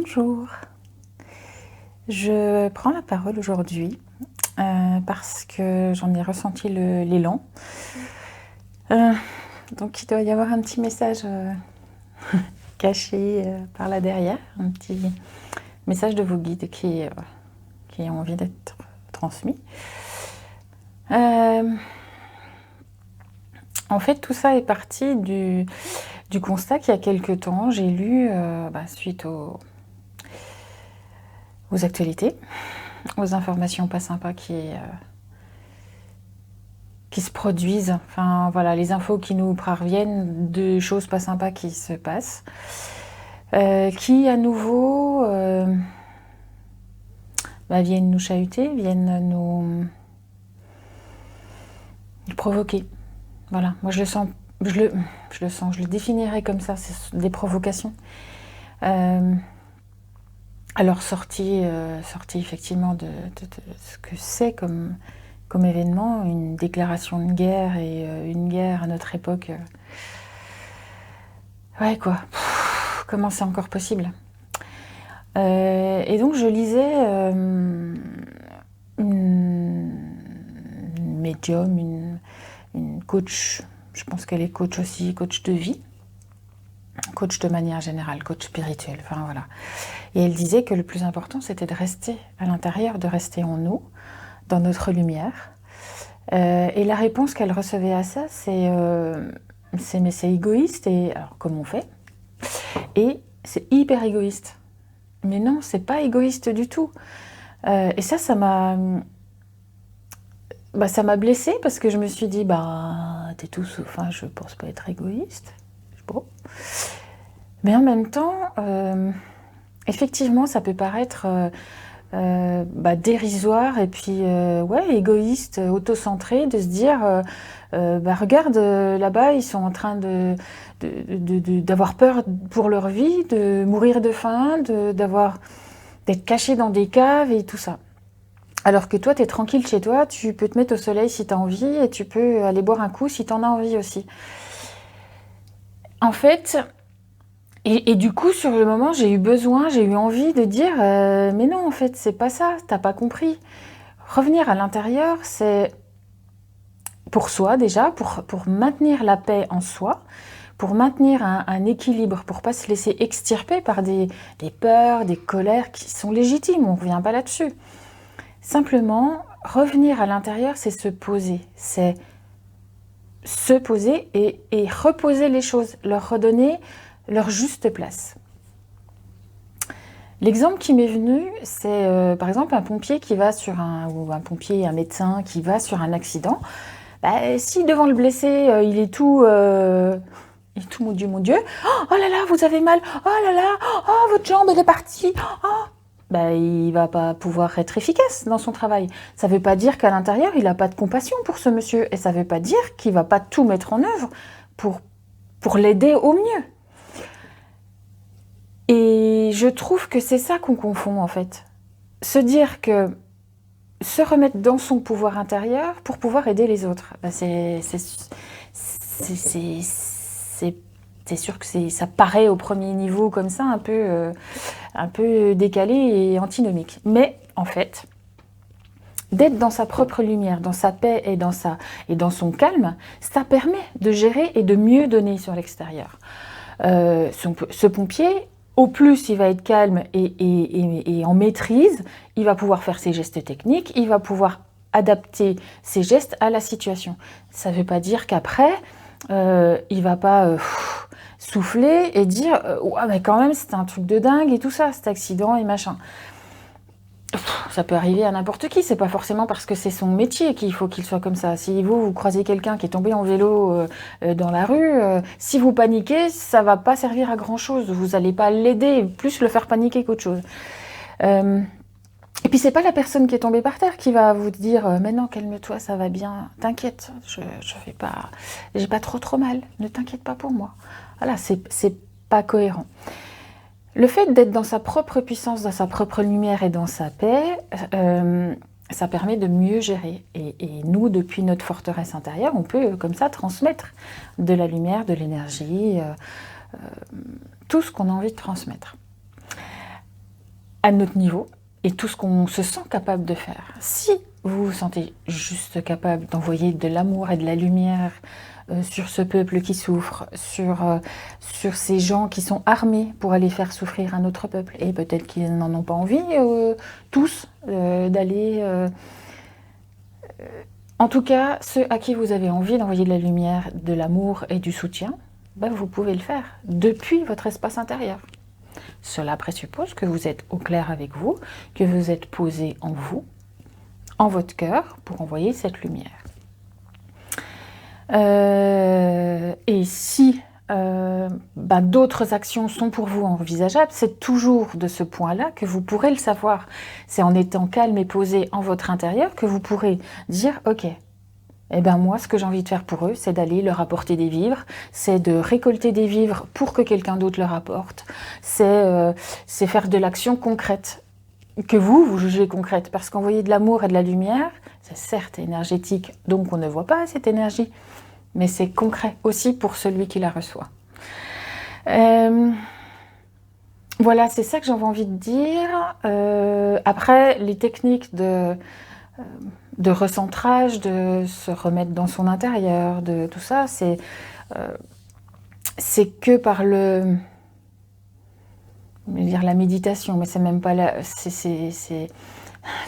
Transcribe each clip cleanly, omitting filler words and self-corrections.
Bonjour, je prends la parole aujourd'hui parce que j'en ai ressenti l'élan. Euh, donc il doit y avoir un petit message caché par là derrière, un petit message de vos guides qui a envie d'être transmis. En fait, tout ça est parti du constat qu'il y a quelque temps, j'ai lu, suite aux actualités, aux informations pas sympas qui se produisent, enfin voilà, les infos qui nous parviennent de choses pas sympas qui se passent, qui à nouveau viennent nous chahuter, viennent nous provoquer. Voilà, moi je le sens, je le définirais comme ça, c'est des provocations. Alors sortie effectivement de ce que c'est comme événement, une déclaration de guerre et une guerre à notre époque. Ouais quoi, comment c'est encore possible? Et donc je lisais une médium, une coach, je pense qu'elle est coach aussi, coach de vie, coach de manière générale, coach spirituel, enfin voilà. Et elle disait que le plus important c'était de rester à l'intérieur, de rester en nous, dans notre lumière. Et la réponse qu'elle recevait à ça, c'est mais c'est égoïste, et alors comment on fait? Et c'est hyper égoïste. Mais non, c'est pas égoïste du tout. Et ça m'a blessée parce que je me suis dit, t'es tout sauf, enfin, je pense pas être égoïste. Bon. Mais en même temps, effectivement, ça peut paraître dérisoire et puis égoïste, autocentré, de se dire regarde là-bas, ils sont en train d'avoir peur pour leur vie, de mourir de faim, d'être cachés dans des caves et tout ça. Alors que toi, tu es tranquille chez toi, tu peux te mettre au soleil si tu as envie et tu peux aller boire un coup si tu en as envie aussi. En fait, et du coup, sur le moment, j'ai eu envie de dire mais non, en fait, c'est pas ça, t'as pas compris. Revenir à l'intérieur, c'est pour soi déjà, pour maintenir la paix en soi, pour maintenir un équilibre, pour pas se laisser extirper par des peurs, des colères qui sont légitimes, on revient pas là-dessus. Simplement, revenir à l'intérieur, c'est se poser, et reposer les choses, leur redonner leur juste place. L'exemple qui m'est venu, c'est par exemple un pompier qui va un médecin qui va sur un accident. Si devant le blessé, il est tout mon Dieu, oh là là, vous avez mal, oh là là, oh votre jambe elle est partie, oh. Il va pas pouvoir être efficace dans son travail. Ça veut pas dire qu'à l'intérieur, il a pas de compassion pour ce monsieur, et ça veut pas dire qu'il va pas tout mettre en œuvre pour l'aider au mieux. Et je trouve que c'est ça qu'on confond en fait. Se dire que se remettre dans son pouvoir intérieur pour pouvoir aider les autres, c'est sûr que ça paraît au premier niveau comme ça un peu décalé et antinomique. Mais en fait, d'être dans sa propre lumière, dans sa paix et dans son calme, ça permet de gérer et de mieux donner sur l'extérieur. Ce pompier, au plus il va être calme et en maîtrise, il va pouvoir faire ses gestes techniques, il va pouvoir adapter ses gestes à la situation. Ça ne veut pas dire qu'après, il ne va pas souffler et dire « mais quand même, c'était un truc de dingue et tout ça, cet accident et machin ». Ça peut arriver à n'importe qui, c'est pas forcément parce que c'est son métier qu'il faut qu'il soit comme ça. Si vous croisez quelqu'un qui est tombé en vélo dans la rue, si vous paniquez, ça va pas servir à grand chose. Vous allez pas l'aider, plus le faire paniquer qu'autre chose. Et puis c'est pas la personne qui est tombée par terre qui va vous dire mais non, calme-toi, ça va bien, t'inquiète, j'ai pas trop mal, ne t'inquiète pas pour moi. Voilà, c'est pas cohérent. Le fait d'être dans sa propre puissance, dans sa propre lumière et dans sa paix, ça permet de mieux gérer. Et nous, depuis notre forteresse intérieure, on peut comme ça transmettre de la lumière, de l'énergie, tout ce qu'on a envie de transmettre. à notre niveau et tout ce qu'on se sent capable de faire. Si vous vous sentez juste capable d'envoyer de l'amour et de la lumière sur ce peuple qui souffre, sur ces gens qui sont armés pour aller faire souffrir un autre peuple, et peut-être qu'ils n'en ont pas envie, tous, d'aller... en tout cas, ceux à qui vous avez envie d'envoyer de la lumière, de l'amour et du soutien, ben vous pouvez le faire depuis votre espace intérieur. Cela présuppose que vous êtes au clair avec vous, que vous êtes posé en vous, en votre cœur, pour envoyer cette lumière. Et si d'autres actions sont pour vous envisageables, c'est toujours de ce point-là que vous pourrez le savoir. C'est en étant calme et posé en votre intérieur que vous pourrez dire « Ok, eh ben moi, ce que j'ai envie de faire pour eux, c'est d'aller leur apporter des vivres, c'est de récolter des vivres pour que quelqu'un d'autre leur apporte, c'est faire de l'action concrète, que vous jugez concrète, parce qu'envoyer de l'amour et de la lumière, c'est certes énergétique, donc on ne voit pas cette énergie, mais c'est concret aussi pour celui qui la reçoit. Voilà, c'est ça que j'avais envie de dire. Après, les techniques de recentrage, de se remettre dans son intérieur, de tout ça, c'est que par le... Je vais dire la méditation, mais c'est même pas la... C'est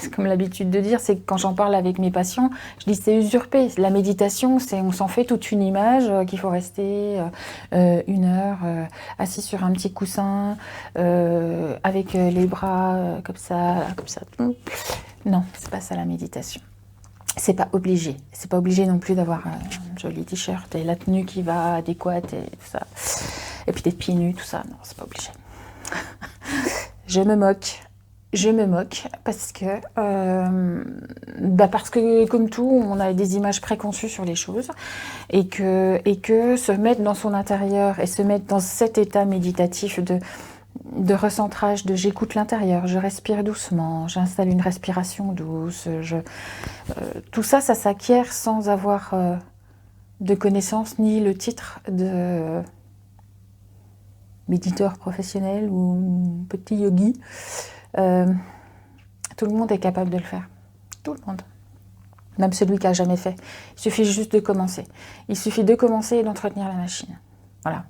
comme l'habitude de dire, c'est que quand j'en parle avec mes patients, je dis c'est usurpé. La méditation, c'est on s'en fait toute une image qu'il faut rester 1 heure assis sur un petit coussin avec les bras comme ça, comme ça. Non, c'est pas ça la méditation. C'est pas obligé. C'est pas obligé non plus d'avoir un joli t-shirt et la tenue qui va adéquate et tout ça. Et puis des pieds nus, tout ça. Non, c'est pas obligé. Je me moque parce que comme tout, on a des images préconçues sur les choses et que se mettre dans son intérieur et se mettre dans cet état méditatif de recentrage, de j'écoute l'intérieur, je respire doucement, j'installe une respiration douce, tout ça s'acquiert sans avoir de connaissances ni le titre de méditeur professionnel ou petit yogi. Tout le monde est capable de le faire. Tout le monde. Même celui qui n'a jamais fait. Il suffit juste de commencer. Il suffit de commencer et d'entretenir la machine. Voilà.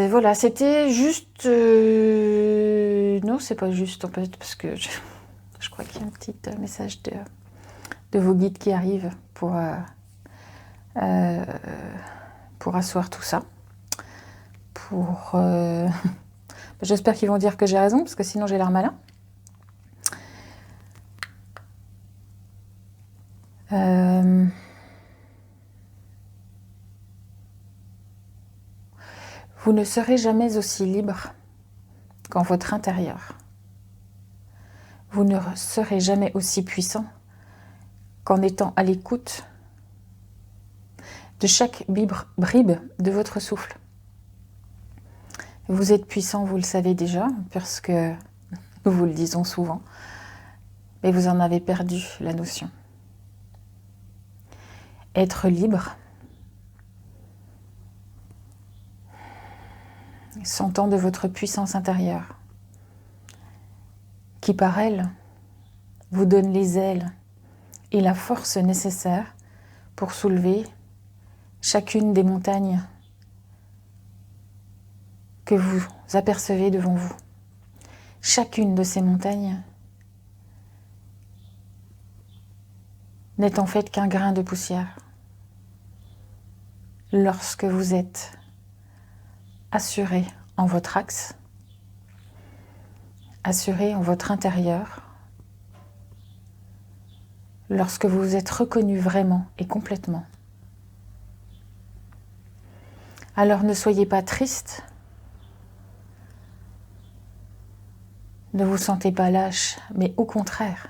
Voilà, c'était juste... Non, c'est pas juste en fait, parce que je crois qu'il y a un petit message de vos guides qui arrive pour asseoir tout ça. J'espère qu'ils vont dire que j'ai raison, parce que sinon j'ai l'air malin. Vous ne serez jamais aussi libre qu'en votre intérieur. Vous ne serez jamais aussi puissant qu'en étant à l'écoute de chaque bribe de votre souffle. Vous êtes puissant, vous le savez déjà, parce que nous vous le disons souvent, mais vous en avez perdu la notion. Être libre, sentant de votre puissance intérieure, qui par elle vous donne les ailes et la force nécessaire pour soulever chacune des montagnes que vous apercevez devant vous. Chacune de ces montagnes n'est en fait qu'un grain de poussière. Lorsque vous êtes assuré en votre axe, assuré en votre intérieur, lorsque vous vous êtes reconnu vraiment et complètement, alors ne soyez pas triste, ne vous sentez pas lâche, mais au contraire,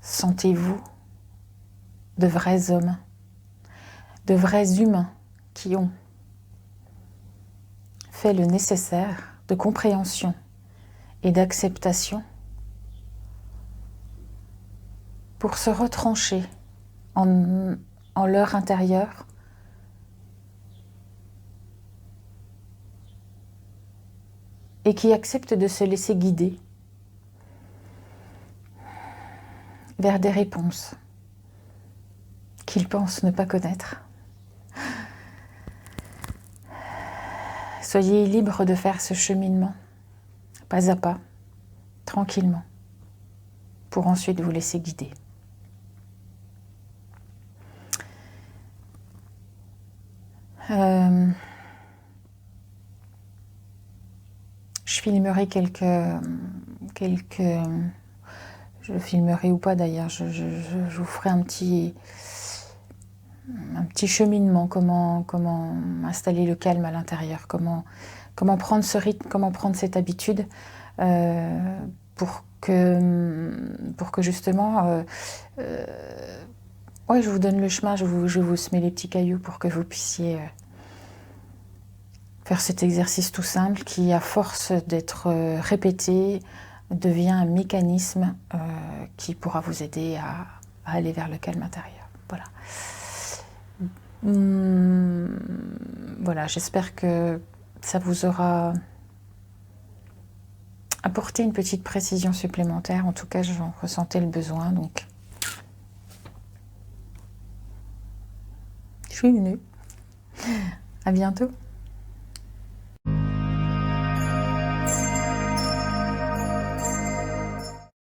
sentez-vous de vrais hommes, de vrais humains qui ont fait le nécessaire de compréhension et d'acceptation pour se retrancher en leur intérieur et qui accepte de se laisser guider vers des réponses qu'il pense ne pas connaître. Soyez libre de faire ce cheminement, pas à pas, tranquillement, pour ensuite vous laisser guider. Je filmerai je filmerai ou pas d'ailleurs, je vous ferai un petit cheminement, comment installer le calme à l'intérieur, comment prendre ce rythme, comment prendre cette habitude pour que justement, ouais, je vous donne le chemin, je vous semais les petits cailloux pour que vous puissiez faire cet exercice tout simple qui, à force d'être répété, devient un mécanisme qui pourra vous aider à aller vers le calme intérieur. Voilà. Voilà, j'espère que ça vous aura apporté une petite précision supplémentaire. En tout cas, j'en ressentais le besoin, donc je suis venue. À bientôt.